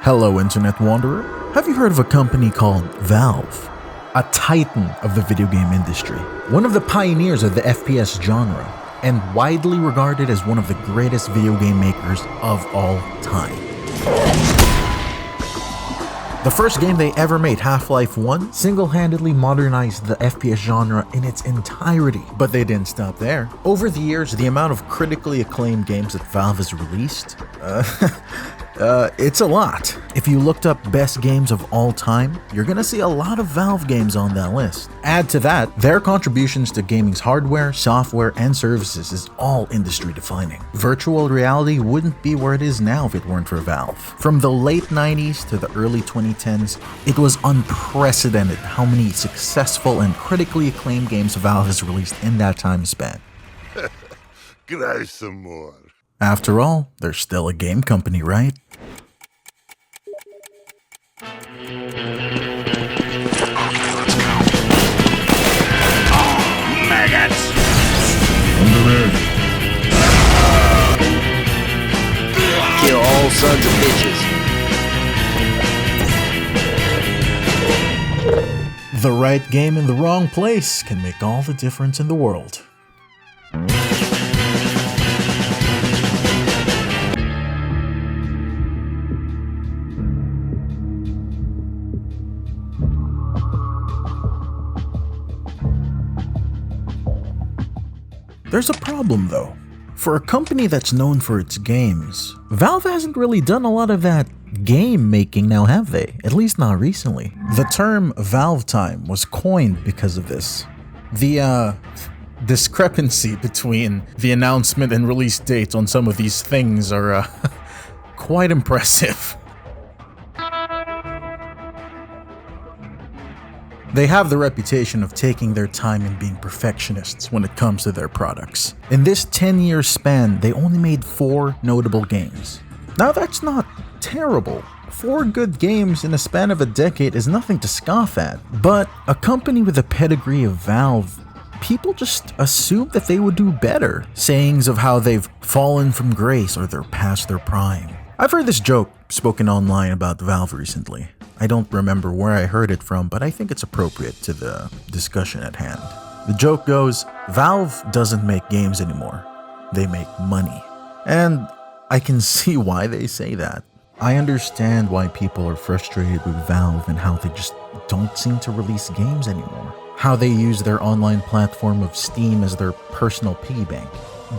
Hello, Internet Wanderer. Have you heard of a company called Valve? A titan of the video game industry, one of the pioneers of the FPS genre, and widely regarded as one of the greatest video game makers of all time. The first game they ever made, Half-Life 1, single-handedly modernized the FPS genre in its entirety. But they didn't stop there. Over the years, the amount of critically acclaimed games that Valve has released, it's a lot. If you looked up best games of all time, you're gonna see a lot of Valve games on that list. Add to that, their contributions to gaming's hardware, software, and services is all industry-defining. Virtual reality wouldn't be where it is now if it weren't for Valve. From the late 90s to the early 2010s, it was unprecedented how many successful and critically acclaimed games Valve has released in that time span. Could I have some more? After all, they're still a game company, right? Maggots! Kill all sons of bitches. The right game in the wrong place can make all the difference in the world. There's a problem though. For a company that's known for its games, Valve hasn't really done a lot of that game making now, have they? At least not recently. The term Valve time was coined because of this. The discrepancy between the announcement and release dates on some of these things are quite impressive. They have the reputation of taking their time and being perfectionists when it comes to their products. In this 10-year span, they only made 4 notable games. Now that's not terrible. 4 good games in a span of a decade is nothing to scoff at. But a company with the pedigree of Valve, people just assume that they would do better. Sayings of how they've fallen from grace or they're past their prime. I've heard this joke spoken online about Valve recently. I don't remember where I heard it from, but I think it's appropriate to the discussion at hand. The joke goes, Valve doesn't make games anymore. They make money. And I can see why they say that. I understand why people are frustrated with Valve and how they just don't seem to release games anymore. How they use their online platform of Steam as their personal piggy bank.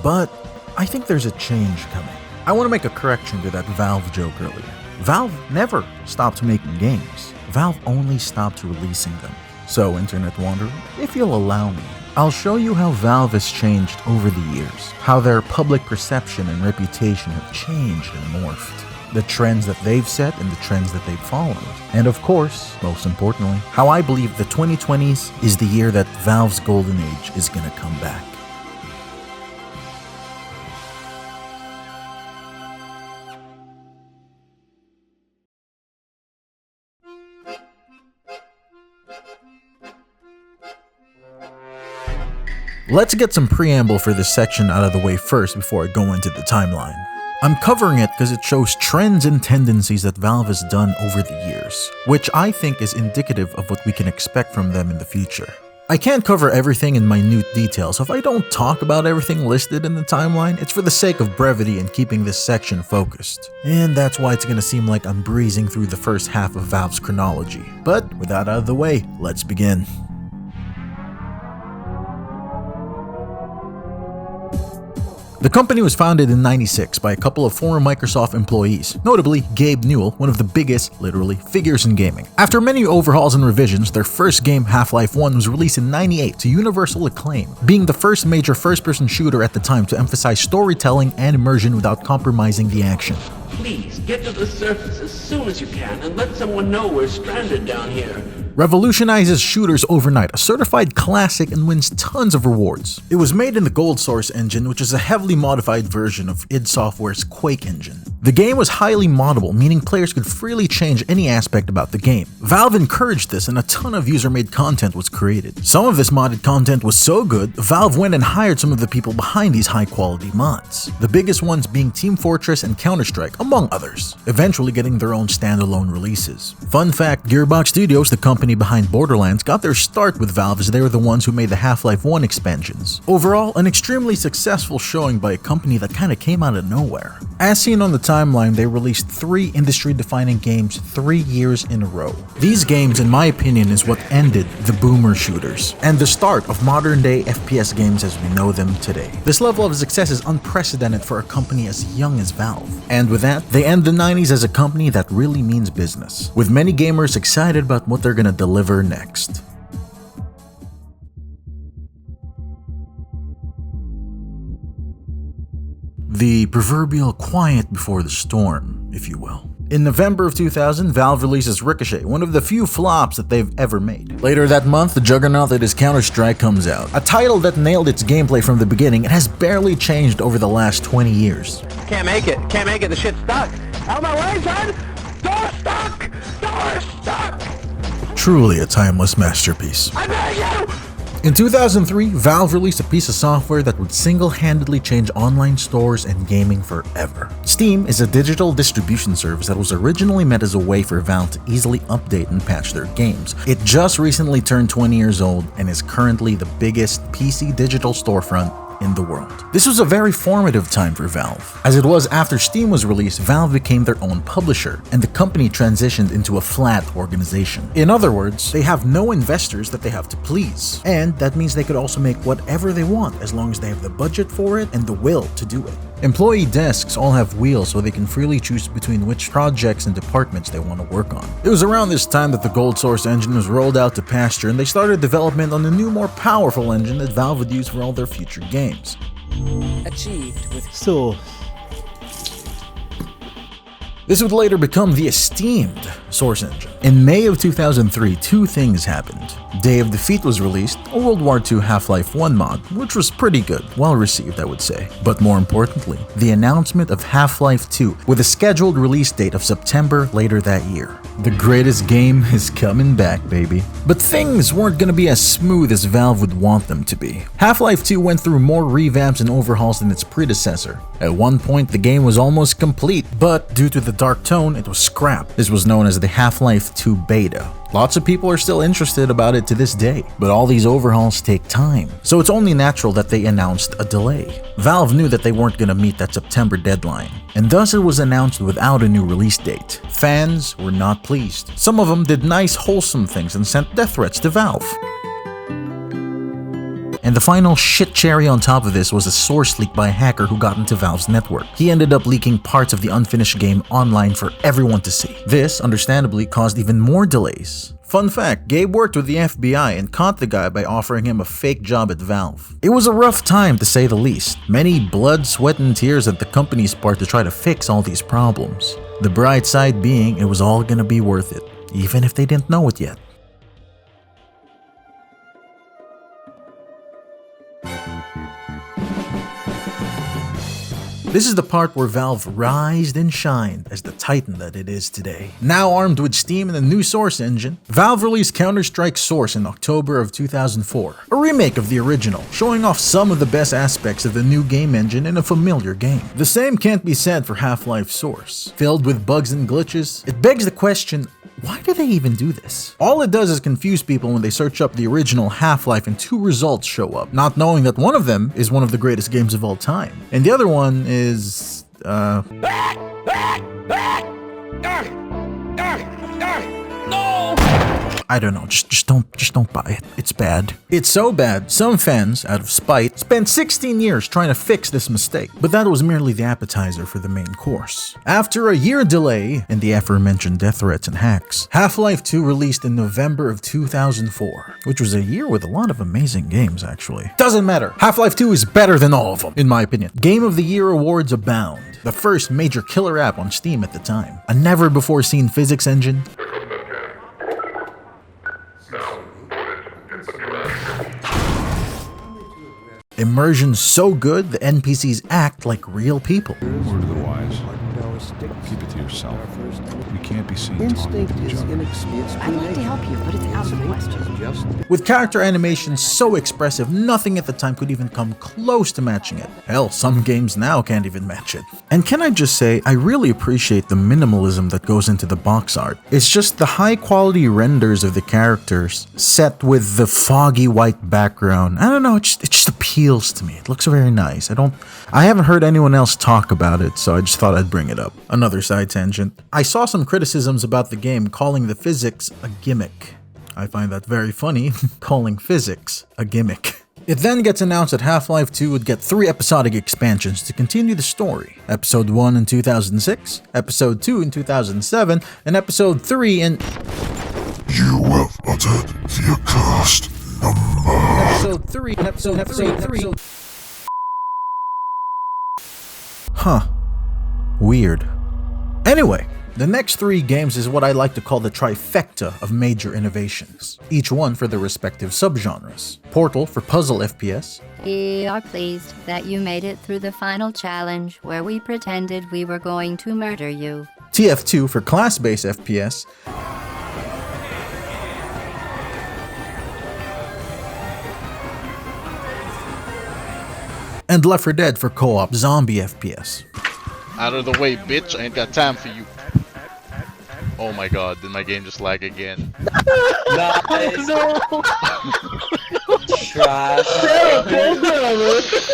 But I think there's a change coming. I want to make a correction to that Valve joke earlier. Valve never stopped making games. Valve only stopped releasing them. So, Internet Wanderer, if you'll allow me, I'll show you how Valve has changed over the years, how their public perception and reputation have changed and morphed, the trends that they've set and the trends that they've followed, and of course, most importantly, how I believe the 2020s is the year that Valve's golden age is gonna come back. Let's get some preamble for this section out of the way first before I go into the timeline. I'm covering it because it shows trends and tendencies that Valve has done over the years, which I think is indicative of what we can expect from them in the future. I can't cover everything in minute detail, so if I don't talk about everything listed in the timeline, it's for the sake of brevity and keeping this section focused. And that's why it's gonna seem like I'm breezing through the first half of Valve's chronology. But with that out of the way, let's begin. The company was founded in '96 by a couple of former Microsoft employees, notably Gabe Newell, one of the biggest, literally, figures in gaming. After many overhauls and revisions, their first game, Half-Life 1, was released in '98 to universal acclaim, being the first major first-person shooter at the time to emphasize storytelling and immersion without compromising the action. Please, get to the surface as soon as you can and let someone know we're stranded down here. Revolutionizes shooters overnight, a certified classic and wins tons of rewards. It was made in the Gold Source engine, which is a heavily modified version of id Software's Quake engine. The game was highly moddable, meaning players could freely change any aspect about the game. Valve encouraged this and a ton of user-made content was created. Some of this modded content was so good, Valve went and hired some of the people behind these high-quality mods. The biggest ones being Team Fortress and Counter-Strike, among others, eventually getting their own standalone releases. Fun fact, Gearbox Studios, the company behind Borderlands, got their start with Valve as they were the ones who made the Half-Life 1 expansions. Overall, an extremely successful showing by a company that kinda came out of nowhere. As seen on the timeline, they released 3 industry-defining games 3 years in a row. These games, in my opinion, is what ended the boomer shooters, and the start of modern-day FPS games as we know them today. This level of success is unprecedented for a company as young as Valve. And with that, they end the 90s as a company that really means business, with many gamers excited about what they're gonna deliver next. The proverbial quiet before the storm, if you will. In November of 2000, Valve releases Ricochet, one of the few flops that they've ever made. Later that month, the juggernaut that is Counter-Strike comes out, a title that nailed its gameplay from the beginning and has barely changed over the last 20 years. Can't make it, the shit's stuck. Out of my way, son! Door stuck! Door stuck! Truly a timeless masterpiece. I beg you! In 2003, Valve released a piece of software that would single-handedly change online stores and gaming forever. Steam is a digital distribution service that was originally meant as a way for Valve to easily update and patch their games. It just recently turned 20 years old and is currently the biggest PC digital storefront in the world. This was a very formative time for Valve. As it was after Steam was released, Valve became their own publisher, and the company transitioned into a flat organization. In other words, they have no investors that they have to please, and that means they could also make whatever they want as long as they have the budget for it and the will to do it. Employee desks all have wheels so they can freely choose between which projects and departments they want to work on. It was around this time that the Gold Source engine was rolled out to pasture and they started development on a new, more powerful engine that Valve would use for all their future games. Achieved with This would later become the esteemed Source engine. In May of 2003, 2 things happened. Day of Defeat was released, a World War II Half-Life 1 mod, which was pretty good, well received I would say. But more importantly, the announcement of Half-Life 2 with a scheduled release date of September later that year. The greatest game is coming back, baby. But things weren't gonna be as smooth as Valve would want them to be. Half-Life 2 went through more revamps and overhauls than its predecessor. At one point, the game was almost complete, but due to the dark tone, it was scrapped. This was known as the Half-Life 2 beta. Lots of people are still interested about it to this day, but all these overhauls take time, so it's only natural that they announced a delay. Valve knew that they weren't gonna meet that September deadline, and thus it was announced without a new release date. Fans were not pleased. Some of them did nice, wholesome things and sent death threats to Valve. And the final shit cherry on top of this was a source leak by a hacker who got into Valve's network. He ended up leaking parts of the unfinished game online for everyone to see. This, understandably, caused even more delays. Fun fact, Gabe worked with the FBI and caught the guy by offering him a fake job at Valve. It was a rough time to say the least. Many blood, sweat, and tears at the company's part to try to fix all these problems. The bright side being it was all gonna be worth it, even if they didn't know it yet. This is the part where Valve rised and shined as the titan that it is today. Now armed with Steam and a new Source engine, Valve released Counter-Strike Source in October of 2004, a remake of the original, showing off some of the best aspects of the new game engine in a familiar game. The same can't be said for Half-Life Source. Filled with bugs and glitches, it begs the question, why do they even do this? All it does is confuse people when they search up the original Half-Life and 2 results show up, not knowing that one of them is one of the greatest games of all time, and the other one is, No! I don't know, just don't buy it. It's bad. It's so bad, some fans, out of spite, spent 16 years trying to fix this mistake, but that was merely the appetizer for the main course. After a year delay and the aforementioned death threats and hacks, Half-Life 2 released in November of 2004, which was a year with a lot of amazing games actually. Doesn't matter, Half-Life 2 is better than all of them, in my opinion. Game of the Year awards abound. The first major killer app on Steam at the time. A never-before-seen physics engine. Immersion so good, the NPCs act like real people. Keep it to yourself. You can't be seen talking Instinct to each is other. inexperienced. I'd like to help you, but it's out of the question. With character animation so expressive, nothing at the time could even come close to matching it. Hell, some games now can't even match it. And can I just say, I really appreciate the minimalism that goes into the box art. It's just the high quality renders of the characters set with the foggy white background. I don't know, it just appeals to me. It looks very nice. I haven't heard anyone else talk about it, so I just thought I'd bring it up. Another side tangent. I saw some criticisms about the game calling the physics a gimmick. I find that very funny, calling physics a gimmick. It then gets announced that Half-Life 2 would get 3 episodic expansions to continue the story. Episode 1 in 2006, Episode 2 in 2007, and Episode 3 in... You have uttered the accursed number. Episode 3 and Episode 3. Huh. Weird. Anyway, the next 3 games is what I like to call the trifecta of major innovations, each one for their respective subgenres. Portal for puzzle FPS. We are pleased that you made it through the final challenge where we pretended we were going to murder you. TF2 for class-based FPS. And Left 4 Dead for co-op zombie FPS. Out of the way, bitch. I ain't got time for you. Oh my god, did my game just lag again? Nice. No! Trash. Say a programmer! Say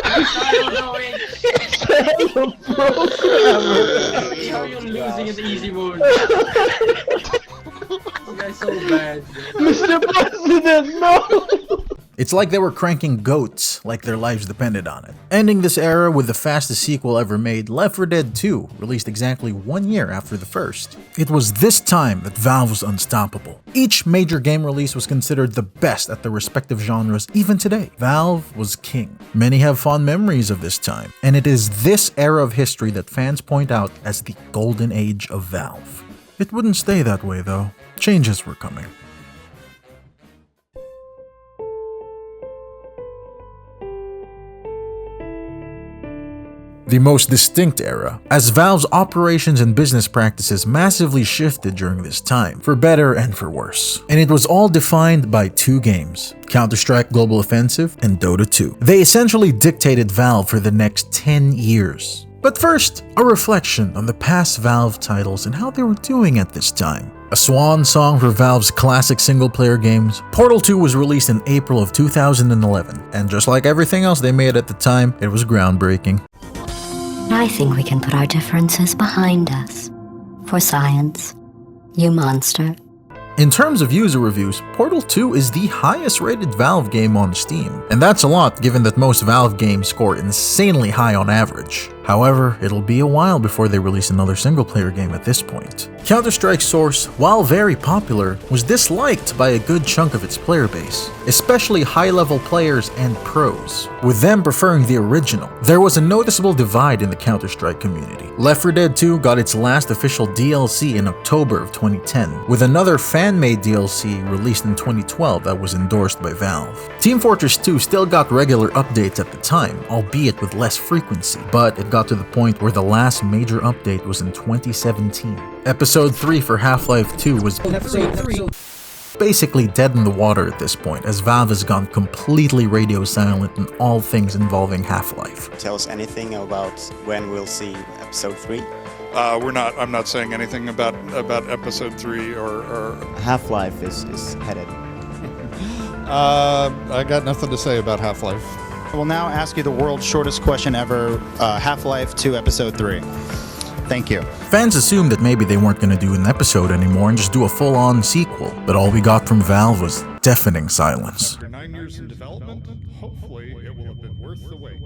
a programmer! How are you losing in the easy mode? This guy's so bad. Mr. President, no! It's like they were cranking goats like their lives depended on it. Ending this era with the fastest sequel ever made, Left 4 Dead 2, released exactly 1 year after the first. It was this time that Valve was unstoppable. Each major game release was considered the best at their respective genres even today. Valve was king. Many have fond memories of this time, and it is this era of history that fans point out as the golden age of Valve. It wouldn't stay that way though. Changes were coming. The most distinct era, as Valve's operations and business practices massively shifted during this time, for better and for worse. And it was all defined by 2 games, Counter-Strike Global Offensive and Dota 2. They essentially dictated Valve for the next 10 years. But first, a reflection on the past Valve titles and how they were doing at this time. A swan song for Valve's classic single-player games, Portal 2 was released in April of 2011, and just like everything else they made at the time, it was groundbreaking. I think we can put our differences behind us. For science. You monster. In terms of user reviews, Portal 2 is the highest rated Valve game on Steam, and that's a lot given that most Valve games score insanely high on average. However, it'll be a while before they release another single-player game at this point. Counter-Strike Source, while very popular, was disliked by a good chunk of its player base, especially high-level players and pros, with them preferring the original. There was a noticeable divide in the Counter-Strike community. Left 4 Dead 2 got its last official DLC in October of 2010, with another fan-made DLC released in 2012 that was endorsed by Valve. Team Fortress 2 still got regular updates at the time, albeit with less frequency, but it got to the point where the last major update was in 2017. Episode 3 for Half-Life 2 was basically dead in the water at this point, as Valve has gone completely radio silent in all things involving Half-Life. Tell us anything about when we'll see Episode 3? I'm not saying anything about Episode 3 or... Half-Life is headed. I got nothing to say about Half-Life. I will now ask you the world's shortest question ever, Half-Life 2 Episode 3. Thank you. Fans assumed that maybe they weren't going to do an episode anymore and just do a full-on sequel, but all we got from Valve was deafening silence. After 9 years in development, hopefully it will have been worth the wait.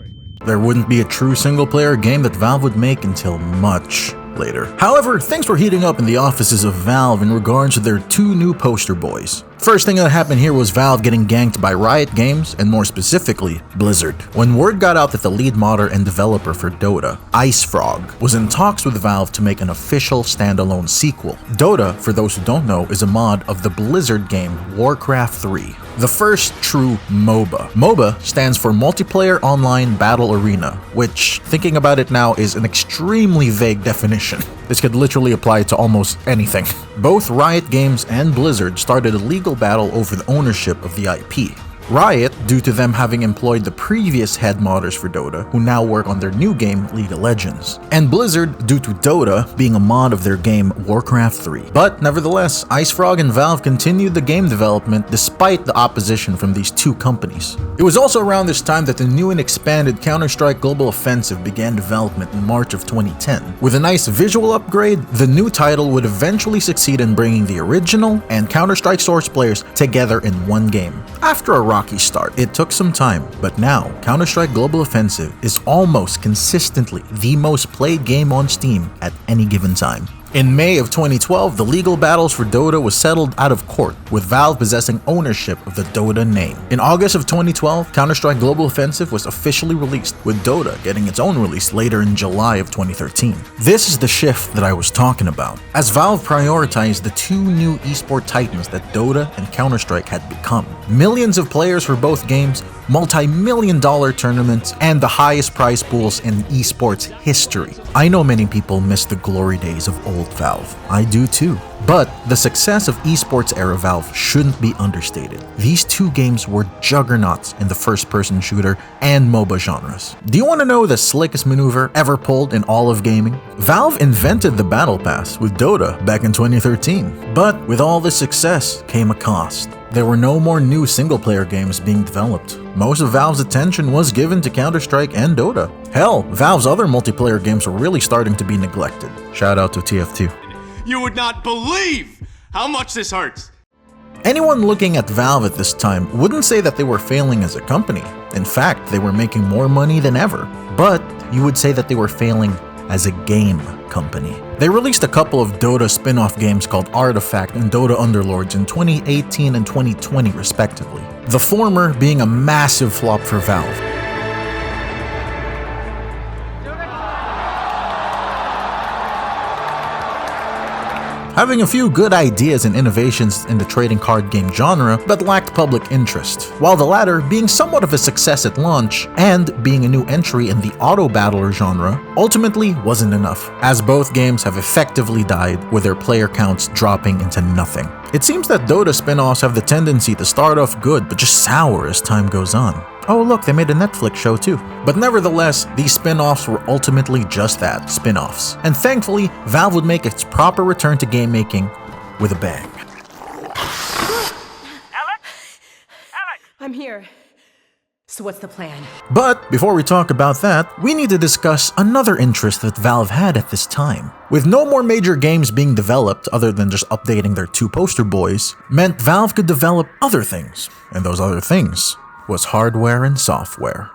There wouldn't be a true single-player game that Valve would make until much later. However, things were heating up in the offices of Valve in regards to their 2 new poster boys. First thing that happened here was Valve getting ganked by Riot Games, and more specifically, Blizzard. When word got out that the lead modder and developer for Dota, IceFrog, was in talks with Valve to make an official standalone sequel. Dota, for those who don't know, is a mod of the Blizzard game Warcraft 3. The first true MOBA. MOBA stands for Multiplayer Online Battle Arena, which, thinking about it now, is an extremely vague definition. This could literally apply to almost anything. Both Riot Games and Blizzard started a legal battle over the ownership of the IP. Riot, due to them having employed the previous head modders for Dota, who now work on their new game, League of Legends. And Blizzard, due to Dota being a mod of their game, Warcraft 3. But nevertheless, IceFrog and Valve continued the game development despite the opposition from these two companies. It was also around this time that the new and expanded Counter-Strike Global Offensive began development in March of 2010. With a nice visual upgrade, the new title would eventually succeed in bringing the original and Counter-Strike Source players together in one game. After a rocky start, it took some time, but now Counter-Strike Global Offensive is almost consistently the most played game on Steam at any given time. In May of 2012, the legal battles for Dota was settled out of court, with Valve possessing ownership of the Dota name. In August of 2012, Counter-Strike Global Offensive was officially released, with Dota getting its own release later in July of 2013. This is the shift that I was talking about, as Valve prioritized the two new esport titans that Dota and Counter-Strike had become. Millions of players for both games, multi-million-dollar tournaments, and the highest prize pools in esports history. I know many people miss the glory days of old Valve. I do too. But the success of esports era Valve shouldn't be understated. These two games were juggernauts in the first-person shooter and MOBA genres. Do you want to know the slickest maneuver ever pulled in all of gaming? Valve invented the Battle Pass with Dota back in 2013. But with all this success came a cost. There were no more new single-player games being developed. Most of Valve's attention was given to Counter-Strike and Dota. Hell, Valve's other multiplayer games were really starting to be neglected. Shout out to TF2. You would not believe how much this hurts. Anyone looking at Valve at this time wouldn't say that they were failing as a company. In fact, they were making more money than ever. But you would say that they were failing as a game company. They released a couple of Dota spin-off games called Artifact and Dota Underlords in 2018 and 2020 respectively. The former being a massive flop for Valve. Having a few good ideas and innovations in the trading card game genre, but lacked public interest, while the latter being somewhat of a success at launch and being a new entry in the auto-battler genre, ultimately wasn't enough, as both games have effectively died with their player counts dropping into nothing. It seems that Dota spin-offs have the tendency to start off good but just sour as time goes on. Oh look, they made a Netflix show too. But nevertheless, these spin-offs were ultimately just that, spin-offs. And thankfully, Valve would make its proper return to game making with a bang. Alex? I'm here. So what's the plan? But before we talk about that, we need to discuss another interest that Valve had at this time. With no more major games being developed other than just updating their two poster boys, meant Valve could develop other things. And those other things was hardware and software.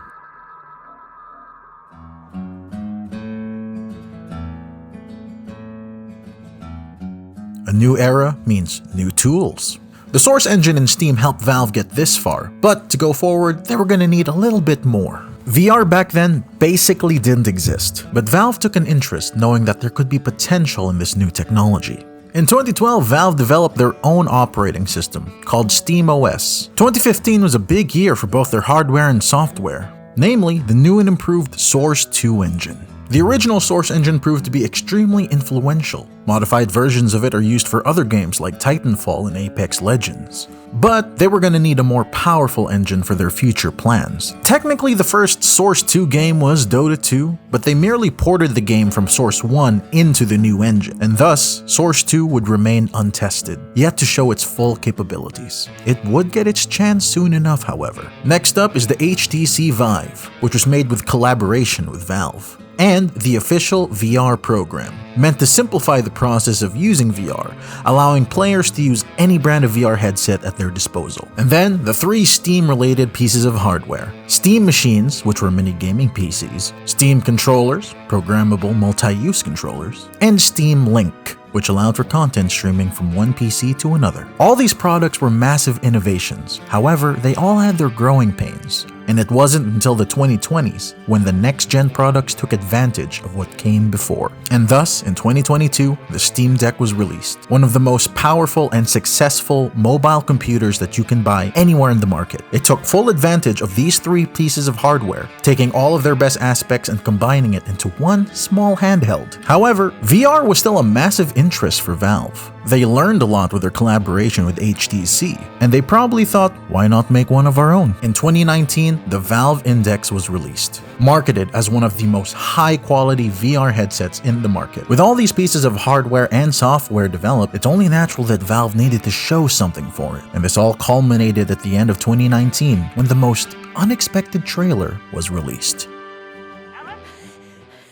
A new era means new tools. The Source engine in Steam helped Valve get this far, but to go forward, they were gonna need a little bit more. VR back then basically didn't exist, but Valve took an interest knowing that there could be potential in this new technology. In 2012, Valve developed their own operating system, called SteamOS. 2015 was a big year for both their hardware and software, namely the new and improved Source 2 engine. The original Source engine proved to be extremely influential. Modified versions of it are used for other games like Titanfall and Apex Legends. But they were going to need a more powerful engine for their future plans. Technically, the first Source 2 game was Dota 2, but they merely ported the game from Source 1 into the new engine, and thus, Source 2 would remain untested, yet to show its full capabilities. It would get its chance soon enough, however. Next up is the HTC Vive, which was made with collaboration with Valve. And the official VR program, meant to simplify the process of using VR, allowing players to use any brand of VR headset at their disposal. And then the three Steam-related pieces of hardware: Steam machines, which were mini gaming PCs, Steam controllers, programmable multi-use controllers, and Steam Link, which allowed for content streaming from one PC to another. All these products were massive innovations. However, they all had their growing pains. And it wasn't until the 2020s when the next-gen products took advantage of what came before. And thus, in 2022, the Steam Deck was released. One of the most powerful and successful mobile computers that you can buy anywhere in the market. It took full advantage of these three pieces of hardware, taking all of their best aspects and combining it into one small handheld. However, VR was still a massive interest for Valve. They learned a lot with their collaboration with HTC, and they probably thought, why not make one of our own? In 2019, the Valve Index was released, marketed as one of the most high-quality VR headsets in the market. With all these pieces of hardware and software developed, it's only natural that Valve needed to show something for it. And this all culminated at the end of 2019 when the most unexpected trailer was released.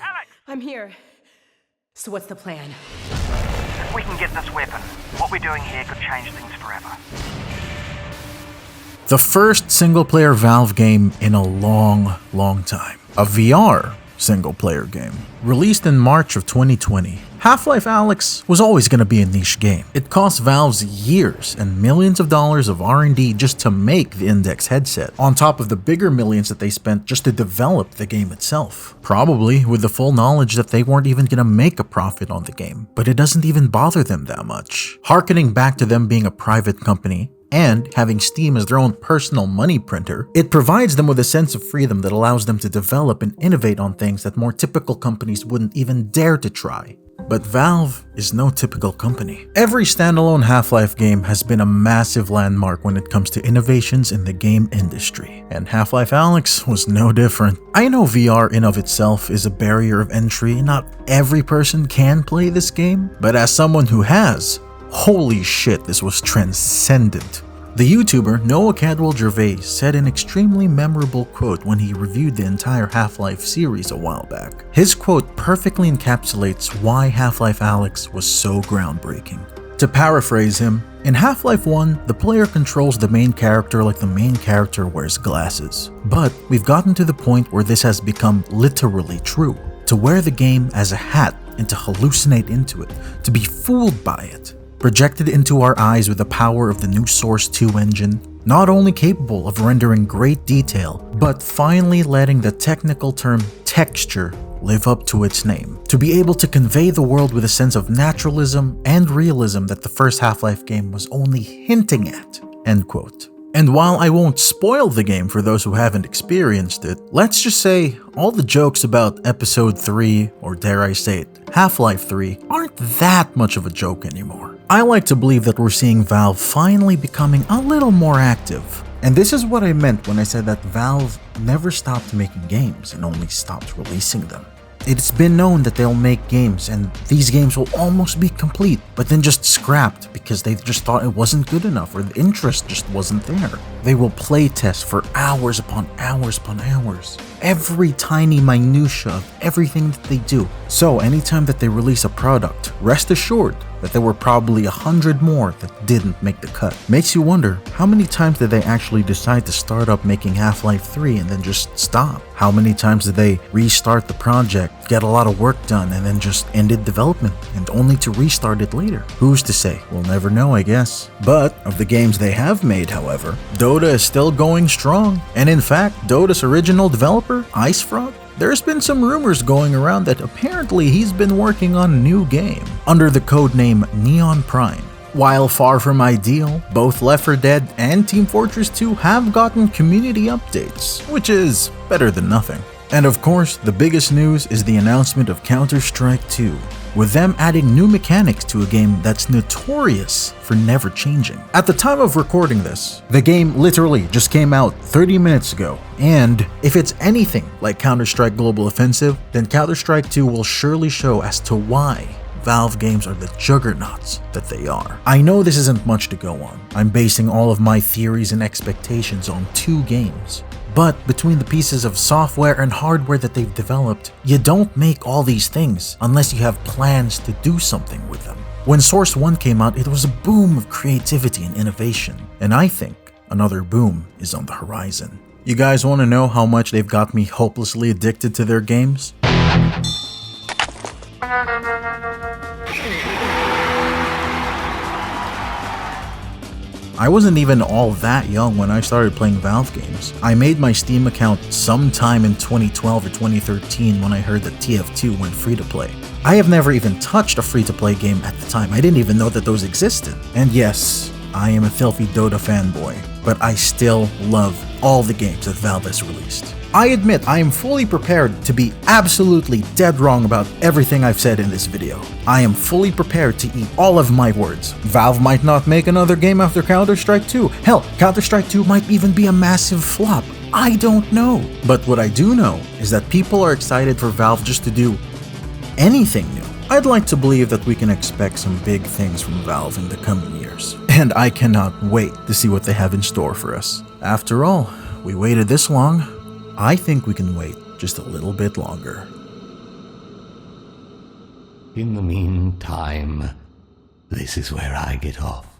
Alex! I'm here. So what's the plan? If we can get this weapon, what we're doing here could change things forever. The first single-player Valve game in a long time. A VR single-player game. Released in March of 2020. Half-Life Alyx was always going to be a niche game. It cost Valve's years and millions of dollars of R&D just to make the Index headset, on top of the bigger millions that they spent just to develop the game itself. Probably with the full knowledge that they weren't even going to make a profit on the game, but it doesn't even bother them that much. Harkening back to them being a private company, and having Steam as their own personal money printer, it provides them with a sense of freedom that allows them to develop and innovate on things that more typical companies wouldn't even dare to try. But Valve is no typical company. Every standalone Half-Life game has been a massive landmark when it comes to innovations in the game industry, and Half-Life Alyx was no different. I know VR in of itself is a barrier of entry, not every person can play this game, but as someone who has, holy shit, this was transcendent. The YouTuber Noah Cadwell-Gervais said an extremely memorable quote when he reviewed the entire Half-Life series a while back. His quote perfectly encapsulates why Half-Life Alyx was so groundbreaking. To paraphrase him, in Half-Life 1, the player controls the main character like the main character wears glasses. But we've gotten to the point where this has become literally true. To wear the game as a hat and to hallucinate into it, to be fooled by it. Projected into our eyes with the power of the new Source 2 engine, not only capable of rendering great detail, but finally letting the technical term texture live up to its name. To be able to convey the world with a sense of naturalism and realism that the first Half-Life game was only hinting at. End quote. And while I won't spoil the game for those who haven't experienced it, let's just say all the jokes about Episode 3, or dare I say it, Half-Life 3, aren't that much of a joke anymore. I like to believe that we're seeing Valve finally becoming a little more active. And this is what I meant when I said that Valve never stopped making games and only stopped releasing them. It's been known that they'll make games and these games will almost be complete, but then just scrapped because they just thought it wasn't good enough or the interest just wasn't there. They will play test for hours upon hours upon hours. Every tiny minutia of everything that they do. So anytime that they release a product, rest assured that there were probably 100 more that didn't make the cut. Makes you wonder, how many times did they actually decide to start up making Half-Life 3 and then just stop? How many times did they restart the project, get a lot of work done, and then just ended development, and only to restart it later? Who's to say? We'll never know, I guess. But of the games they have made, however, Dota is still going strong. And in fact, Dota's original developer, IceFrog, there's been some rumors going around that apparently he's been working on a new game under the codename Neon Prime. While far from ideal, both Left 4 Dead and Team Fortress 2 have gotten community updates, which is better than nothing. And of course, the biggest news is the announcement of Counter-Strike 2, with them adding new mechanics to a game that's notorious for never changing. At the time of recording this, the game literally just came out 30 minutes ago, and if it's anything like Counter-Strike Global Offensive, then Counter-Strike 2 will surely show as to why Valve games are the juggernauts that they are. I know this isn't much to go on. I'm basing all of my theories and expectations on 2 games. But between the pieces of software and hardware that they've developed, you don't make all these things unless you have plans to do something with them. When Source 1 came out, it was a boom of creativity and innovation, and I think another boom is on the horizon. You guys want to know how much they've got me hopelessly addicted to their games? I wasn't even all that young when I started playing Valve games. I made my Steam account sometime in 2012 or 2013 when I heard that TF2 went free to play. I have never even touched a free-to-play game at the time. I didn't even know that those existed. And yes, I am a filthy Dota fanboy, but I still love all the games that Valve has released. I admit I am fully prepared to be absolutely dead wrong about everything I've said in this video. I am fully prepared to eat all of my words. Valve might not make another game after Counter-Strike 2. Hell, Counter-Strike 2 might even be a massive flop. I don't know. But what I do know is that people are excited for Valve just to do anything new. I'd like to believe that we can expect some big things from Valve in the coming years. And I cannot wait to see what they have in store for us. After all, we waited this long. I think we can wait just a little bit longer. In the meantime, this is where I get off.